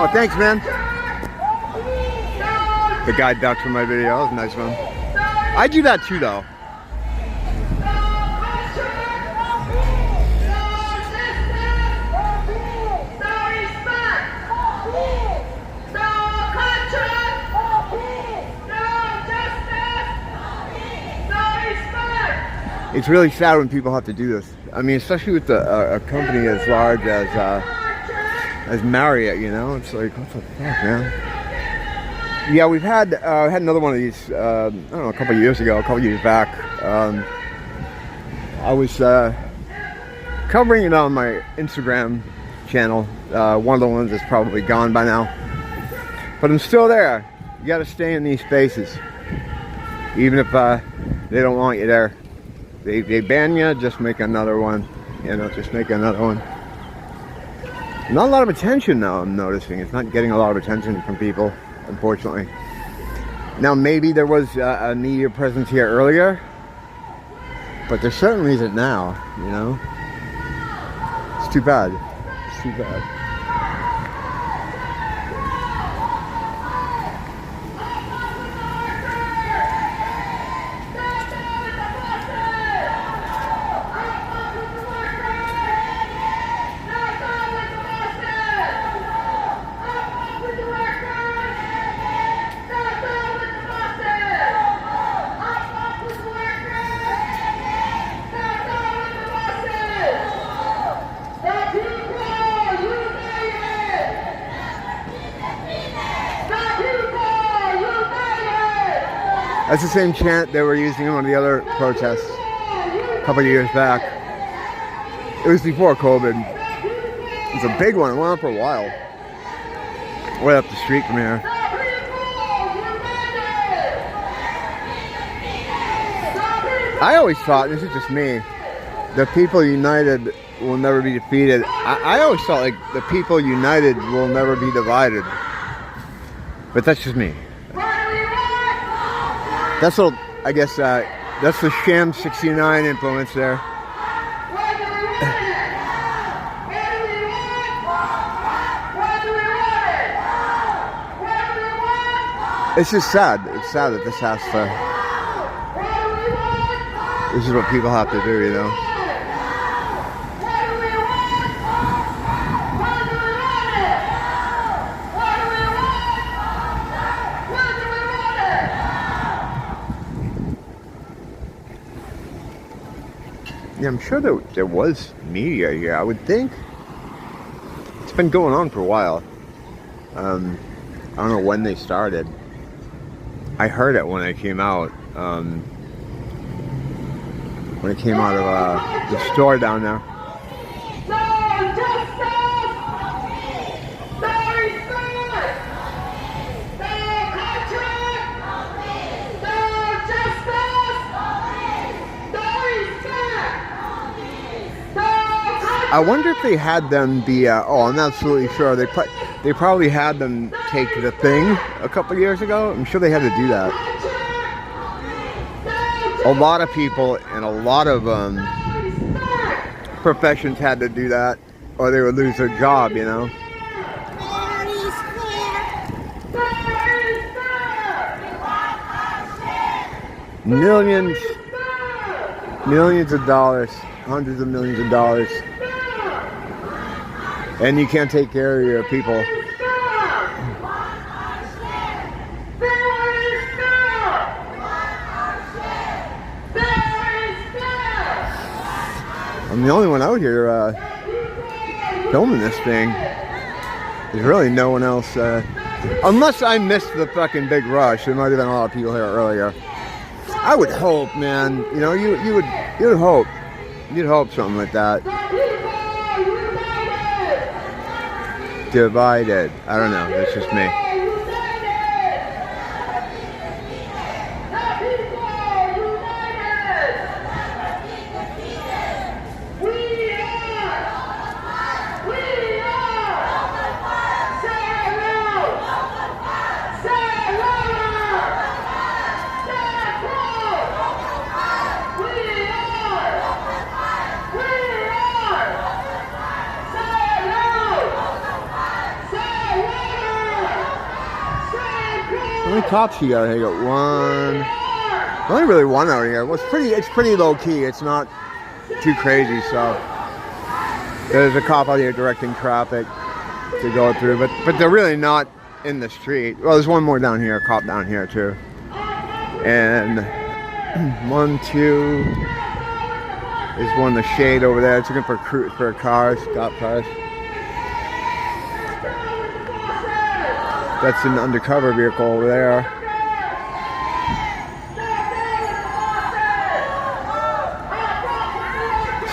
Oh, thanks, man. The guy ducked from my video. That was a nice one. I do that too, though. It's really sad when people have to do this. I mean, especially with a company as large as Marriott, you know? It's like, what the fuck, man? Yeah, we've had another one of these, I don't know, a couple of years back. I was covering it on my Instagram channel. One of the ones that's probably gone by now. But I'm still there. You gotta stay in these spaces. Even if they don't want you there. They ban you, just make another one. You know, just make another one. Not a lot of attention though, I'm noticing. It's not getting a lot of attention from people, unfortunately. Now maybe there was a media presence here earlier, but there certainly isn't now, you know? It's too bad. It's too bad. That's the same chant they were using in one of the other protests a couple of years back. It was before COVID. It was a big one. It went on for a while. Right up the street from here. I always thought, this is just me, the people united will never be defeated. I always thought like the people united will never be divided. But that's just me. That's what, I guess, that's the Sham 69 influence there. It's just sad. It's sad that this has to, this is what people have to do, you know? Yeah, I'm sure there was media here, I would think. It's been going on for a while. I don't know when they started. I heard it when I came out. When I came out of the store down there. I wonder if they had them be, oh, I'm not absolutely sure. They probably had them take the thing a couple years ago. I'm sure they had to do that. A lot of people and a lot of professions had to do that, or they would lose their job, you know. Millions of dollars, hundreds of millions of dollars. And you can't take care of your people. I'm the only one out here filming this thing. There's really no one else. Unless I missed the fucking big rush. There might have been a lot of people here earlier. I would hope, man. You know, you would hope. You'd hope something like that. Divided. I don't know. That's just me. cops you got? I got one. Only really one out here. Well, it's pretty low key. It's not too crazy. So there's a cop out here directing traffic to go through, but they're really not in the street. Well, there's one more down here, a cop down here too. And 1, 2. There's one in the shade over there. It's looking for cars, stop cars. That's an undercover vehicle over there.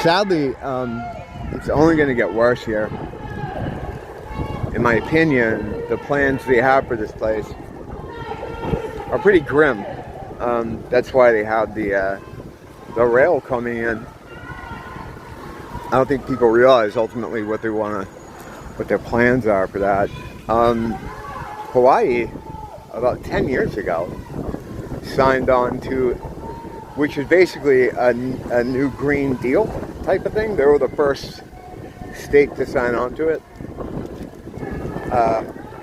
Sadly, it's only going to get worse here. In my opinion, the plans they have for this place are pretty grim. That's why they have the rail coming in. I don't think people realize ultimately what their plans are for that. Hawaii, about 10 years ago, signed on to, which is basically a new Green Deal type of thing. They were the first state to sign on to it.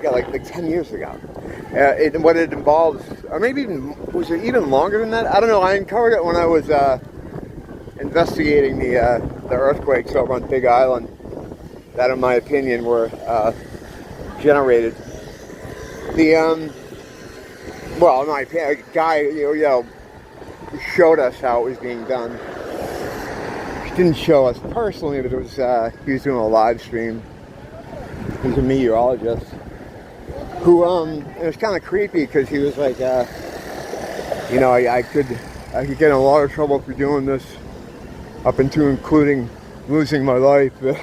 Yeah, like 10 years ago. What it involves, or maybe even, was it even longer than that? I don't know. I uncovered it when I was investigating the earthquakes over on Big Island that, in my opinion, were generated. Well, in my opinion, a guy, showed us how it was being done. He didn't show us personally, but it was he was doing a live stream. He's a meteorologist who it was kind of creepy because he was like, I could get in a lot of trouble for doing this, up into including losing my life. But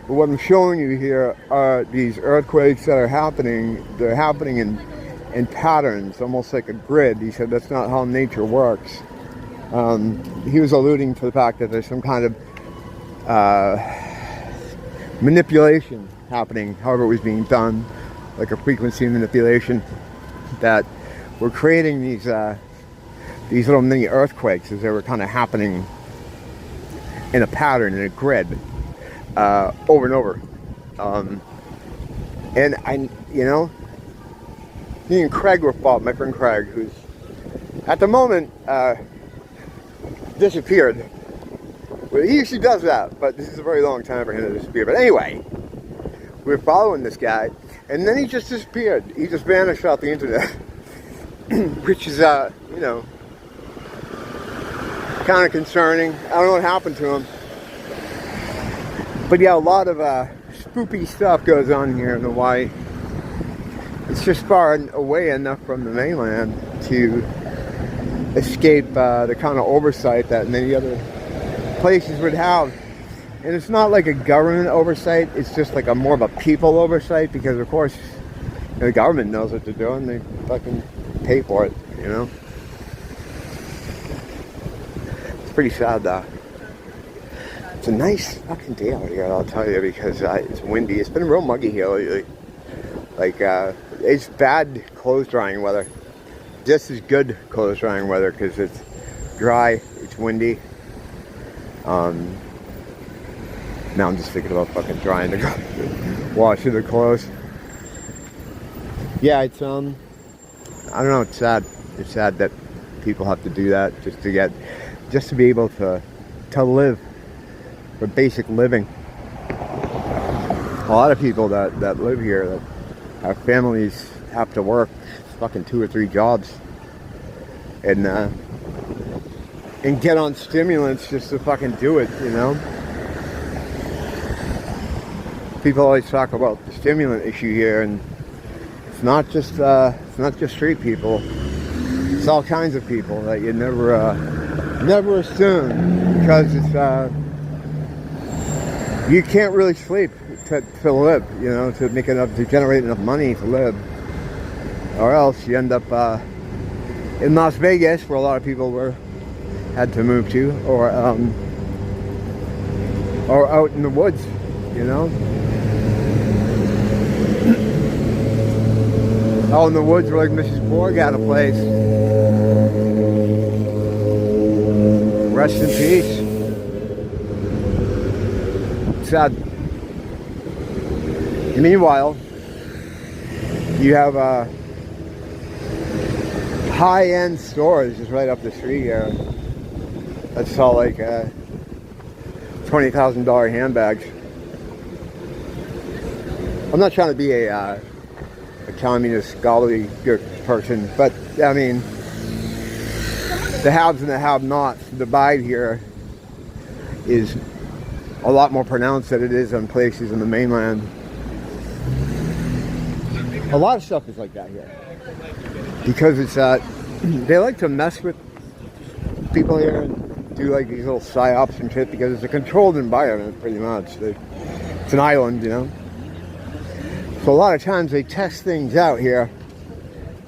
what I'm showing you here are these earthquakes that are happening. They're happening in patterns, almost like a grid. He said that's not how nature works. He was alluding to the fact that there's some kind of manipulation happening, however it was being done, like a frequency manipulation, that we're creating these little mini earthquakes as they were kind of happening in a pattern, in a grid, over and over. And me and Craig were fought, my friend Craig, who's at the moment disappeared. Well, he usually does that, but this is a very long time for him to disappear. But anyway, we were following this guy, and then he just disappeared. He just vanished off the internet, which is, kind of concerning. I don't know what happened to him. But yeah, a lot of spoopy stuff goes on here in Hawaii. It's just far away enough from the mainland to escape the kind of oversight that many other places would have. And it's not like a government oversight, it's just like more of a people oversight, because of course the government knows what they're doing. They fucking pay for it, It's pretty sad though. It's a nice fucking day out here, I'll tell you, because it's windy. It's been real muggy here lately. Like, it's bad clothes drying weather. Just as good clothes drying weather, because it's dry, it's windy. Now I'm just thinking about fucking drying the washing the clothes. Yeah, it's I don't know, it's sad. It's sad that people have to do that just to be able to live, for basic living. A lot of people that live here, that have families, have to work fucking 2 or 3 jobs and get on stimulants just to fucking do it, People always talk about the stimulant issue here, and it's not just street people. It's all kinds of people that you never assume, because it's you can't really sleep to live, to generate enough money to live, or else you end up in Las Vegas, where a lot of people had to move to, or out in the woods, Out in the woods where, like, Mrs. Borg had a place. Rest in peace. Sad. Meanwhile, you have high-end stores just right up the street here that sell like $20,000 handbags. I'm not trying to be a communist gobbledygook person, but I mean, the haves and the have-nots, the divide here is a lot more pronounced than it is in places in the mainland. A lot of stuff is like that here because it's they like to mess with people here and do like these little psyops and shit because it's a controlled environment pretty much. It's an island, you know. So a lot of times they test things out here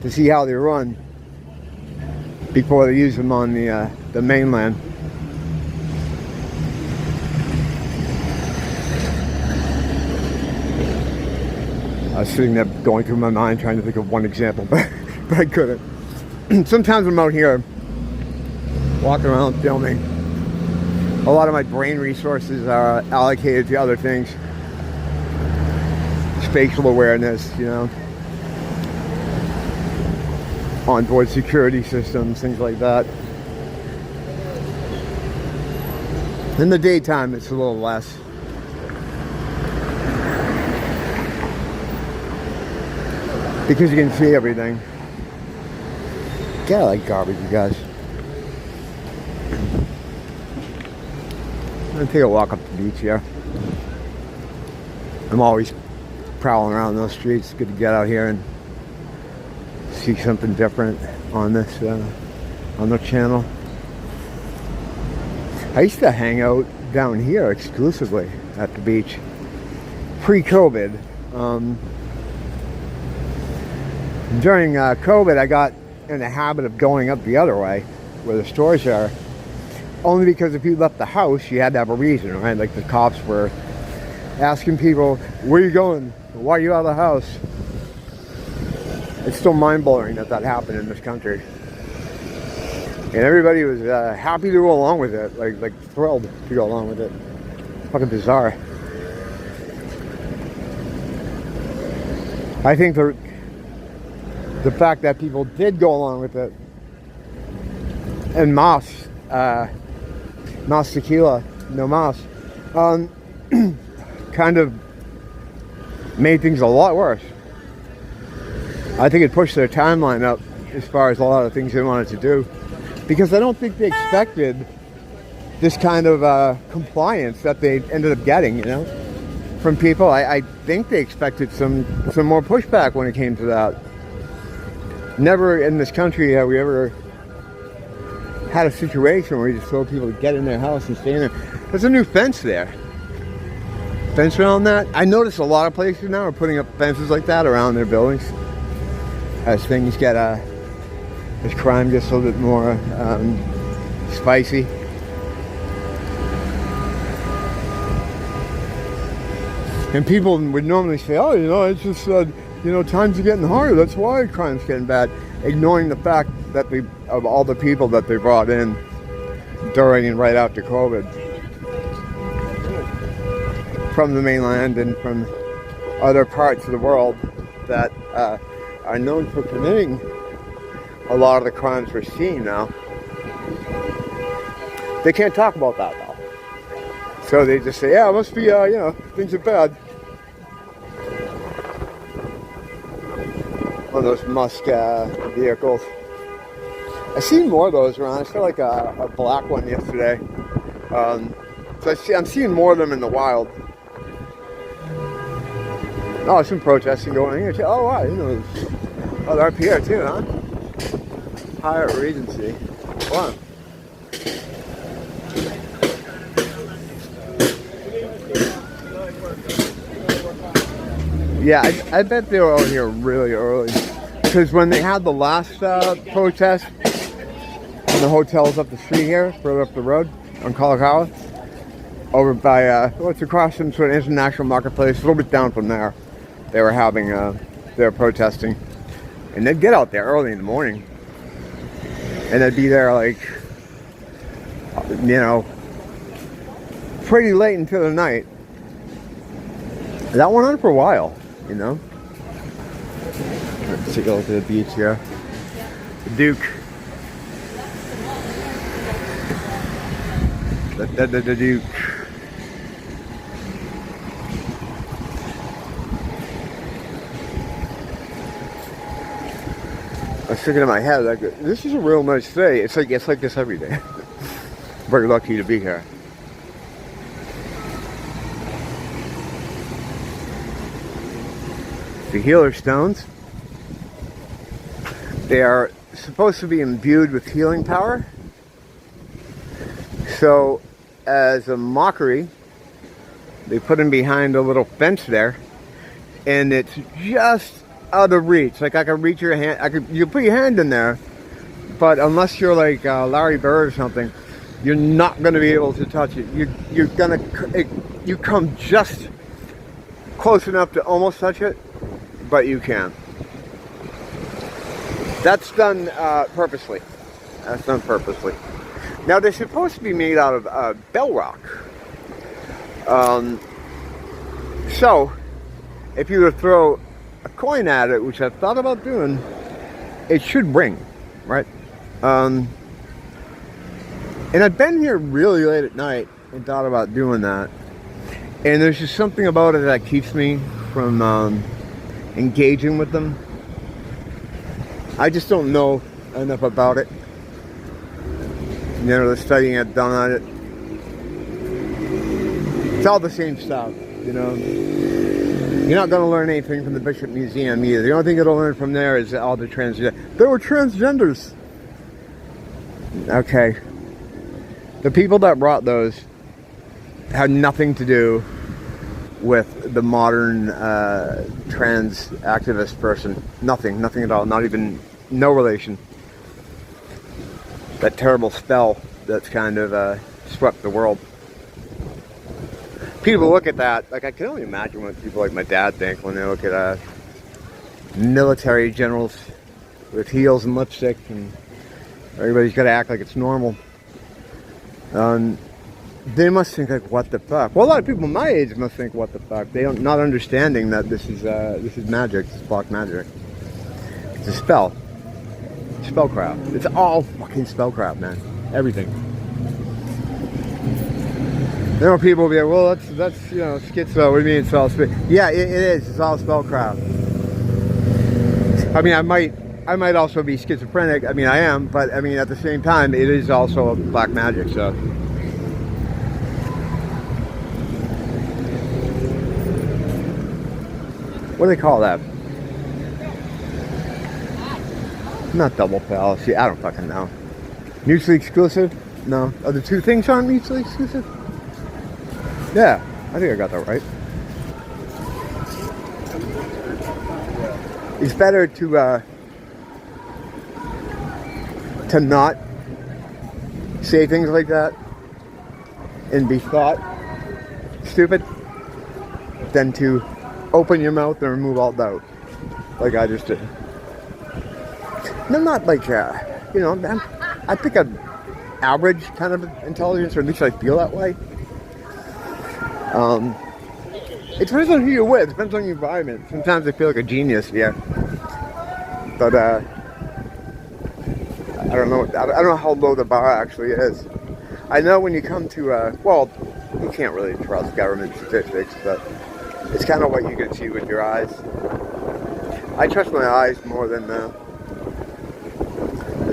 to see how they run before they use them on the mainland. I was sitting there going through my mind trying to think of one example, but I couldn't. Sometimes I'm out here walking around filming. A lot of my brain resources are allocated to other things. Spatial awareness, you know, onboard security systems, things like that. In the daytime, it's a little less. Because you can see everything. God, I like garbage, you guys. I'm gonna take a walk up the beach here. I'm always prowling around those streets. It's good to get out here and see something different on this on the channel. I used to hang out down here exclusively at the beach pre-COVID. During COVID, I got in the habit of going up the other way where the stores are, only because if you left the house, you had to have a reason, right? Like the cops were asking people, where are you going? Why are you out of the house? It's still mind-blowing that happened in this country. And everybody was happy to go along with it, like thrilled to go along with it. Fucking bizarre. I think the fact that people did go along with it, and mas tequila, no mas, kind of made things a lot worse. I think it pushed their timeline up as far as a lot of things they wanted to do, because I don't think they expected this kind of compliance that they ended up getting, you know, from people. I think they expected some more pushback when it came to that. Never in this country have we ever had a situation where you just told people to get in their house and stay in there. There's a new fence there. Fence around that. I notice a lot of places now are putting up fences like that around their buildings as things get, as crime gets a little bit more spicy. And people would normally say, oh, you know, it's just, you know, times are getting harder, that's why crime's getting bad, ignoring the fact that of all the people that they brought in during and right after COVID from the mainland and from other parts of the world that are known for committing a lot of the crimes we're seeing now. They can't talk about that though. So they just say, yeah, it must be, you know, things are bad. One of those Musk vehicles. I seen more of those around. I saw like a black one yesterday. So I'm seeing more of them in the wild. Oh, some protesting going here too. Oh wow, you know, oh, they're up here too, huh? Hyatt Regency. Wow. Yeah, I bet they were out here really early. Because when they had the last protest in the hotels up the street here, further up the road on Kalakaua, over by, it's across some sort of international marketplace, a little bit down from there, they were having, they were protesting. And they'd get out there early in the morning. And they'd be there like, you know, pretty late into the night. That went on for a while, you know. Let's take a look at the beach here. Duke. The Duke. I was thinking in my head, like, this is a real nice day. It's like this every day. Very lucky to be here. The healer stones. They are supposed to be imbued with healing power. So, as a mockery, they put them behind a little fence there, and it's just out of reach. Like I could reach your hand, you put your hand in there, but unless you're like Larry Bird or something, you're not going to be able to touch it. You come just close enough to almost touch it, but you can't. That's done purposely. That's done purposely. Now they're supposed to be made out of bell rock. So if you were to throw a coin at it, which I've thought about doing, it should ring, right? And I've been here really late at night and thought about doing that. And there's just something about it that keeps me from engaging with them. I just don't know enough about it. You know, the studying I've done on it. It's all the same stuff, you know. You're not going to learn anything from the Bishop Museum either. The only thing you'll learn from there is all the transgenders. There were transgenders. Okay. The people that brought those had nothing to do with the modern trans activist person. Nothing at all. Not even, no relation. That terrible spell that's kind of swept the world. People look at that, like I can only imagine what people like my dad think when they look at military generals with heels and lipstick and everybody's got to act like it's normal. They must think like, what the fuck? Well, a lot of people my age must think, what the fuck? They don't, not understanding that this is magic. This is black magic. It's a spell. Spellcraft. It's all fucking spellcraft, man. Everything. There are people will be like, well, that's you know, schizo. What do you mean it's all spell? Yeah, it is. It's all spellcraft. I mean, I might also be schizophrenic. I mean, I am, but I mean, at the same time, it is also black magic. So. What do they call that? Not double fallacy. I don't fucking know. Mutually exclusive? No. Oh, the two things aren't mutually exclusive? Yeah, I think I got that right. It's better to not say things like that and be thought stupid than to open your mouth and remove all doubt, like I just did. And I'm not like, you know, I think I'm average kind of intelligence, or at least I feel that way. It depends on who you're with, it depends on your environment. Sometimes I feel like a genius, yeah. But, I don't know how low the bar actually is. I know when you come to, well, you can't really trust government statistics, but it's kind of what you can see with your eyes. I trust my eyes more than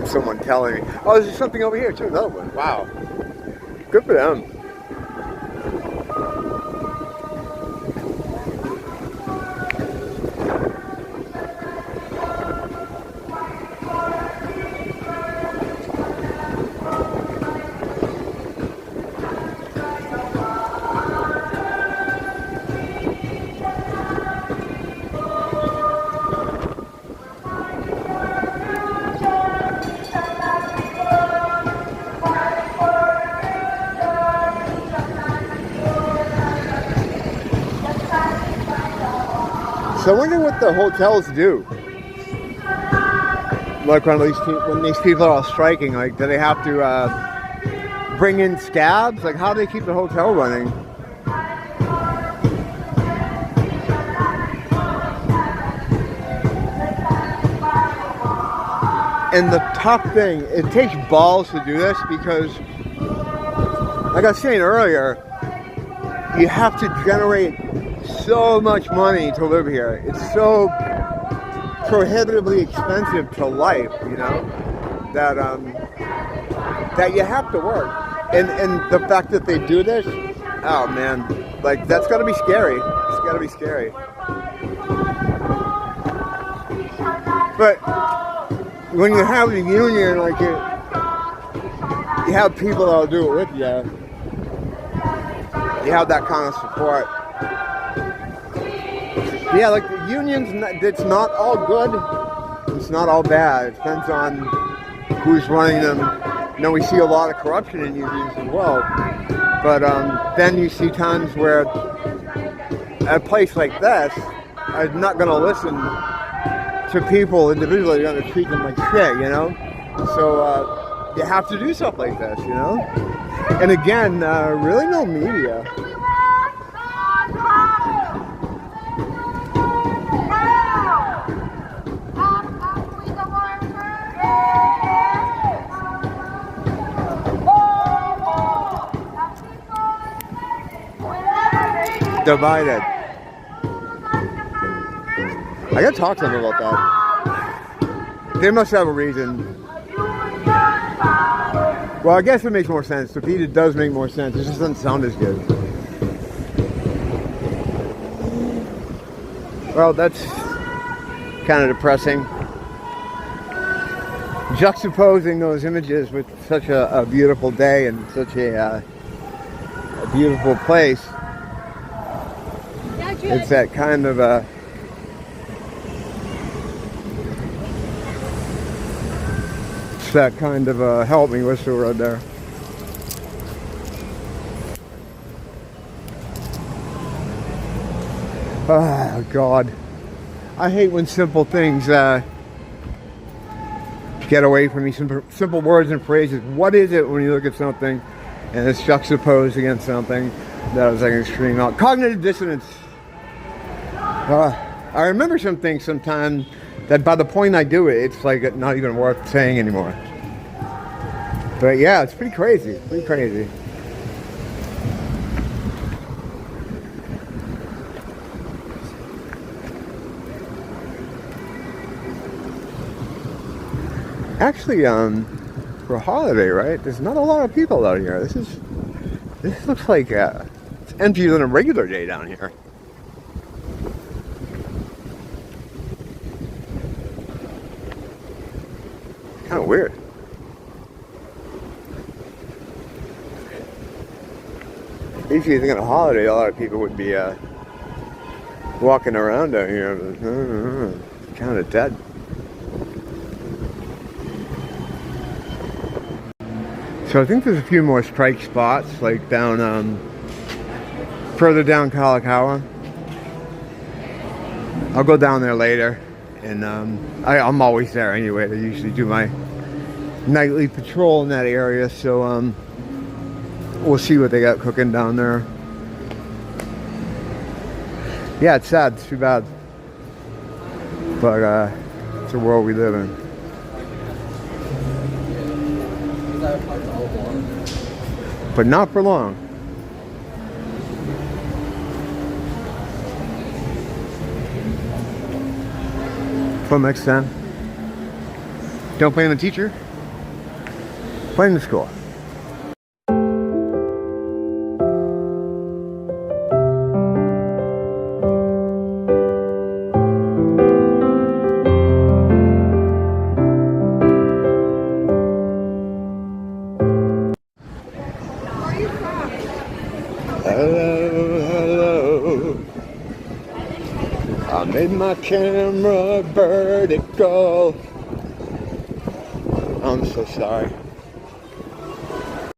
someone telling me, oh, there's something over here too, another one. Wow. Good for them. So I wonder what the hotels do. Like when these people are all striking, like do they have to bring in scabs? Like how do they keep the hotel running? And the tough thing, it takes balls to do this because, like I was saying earlier, you have to generate so much money to live here. It's so prohibitively expensive to life, you know, that that you have to work. And the fact that they do this, oh man, like that's gotta be scary. It's gotta be scary. But when you have the union, like you have people that'll do it with you. You have that kind of support. Yeah, like the unions, it's not all good. It's not all bad. It depends on who's running them. You know, we see a lot of corruption in unions as well. But then you see times where a place like this is not going to listen to people individually. You're going to treat them like shit, you know? So you have to do stuff like this, you know? And again, really no media. Divided. I gotta talk to them about that. They must have a reason. Well, I guess it makes more sense. To Pete, it does make more sense. It just doesn't sound as good. Well, that's kind of depressing. Juxtaposing those images with such a beautiful day and such a beautiful place. It's that kind of help me whistle right there. Oh God, I hate when simple things get away from me. Simple words and phrases. What is it when you look at something and it's juxtaposed against something that was like an extreme cognitive dissonance? I remember some things sometimes that by the point I do it, it's like not even worth saying anymore. But yeah, it's pretty crazy. Pretty crazy. Actually, for a holiday, right? There's not a lot of people out here. This looks like it's emptier than a regular day down here. Kind of weird. Usually, you think on a holiday, a lot of people would be walking around down here. Kind of dead. So I think there's a few more strike spots, like down further down Kalakaua. I'll go down there later. And I'm always there anyway. I usually do my nightly patrol in that area, so we'll see what they got cooking down there. Yeah, it's sad. It's too bad. But it's the world we live in. But not for long. Until next time, don't blame the teacher, blame the school. Hello. I made my camera vertical. I'm so sorry.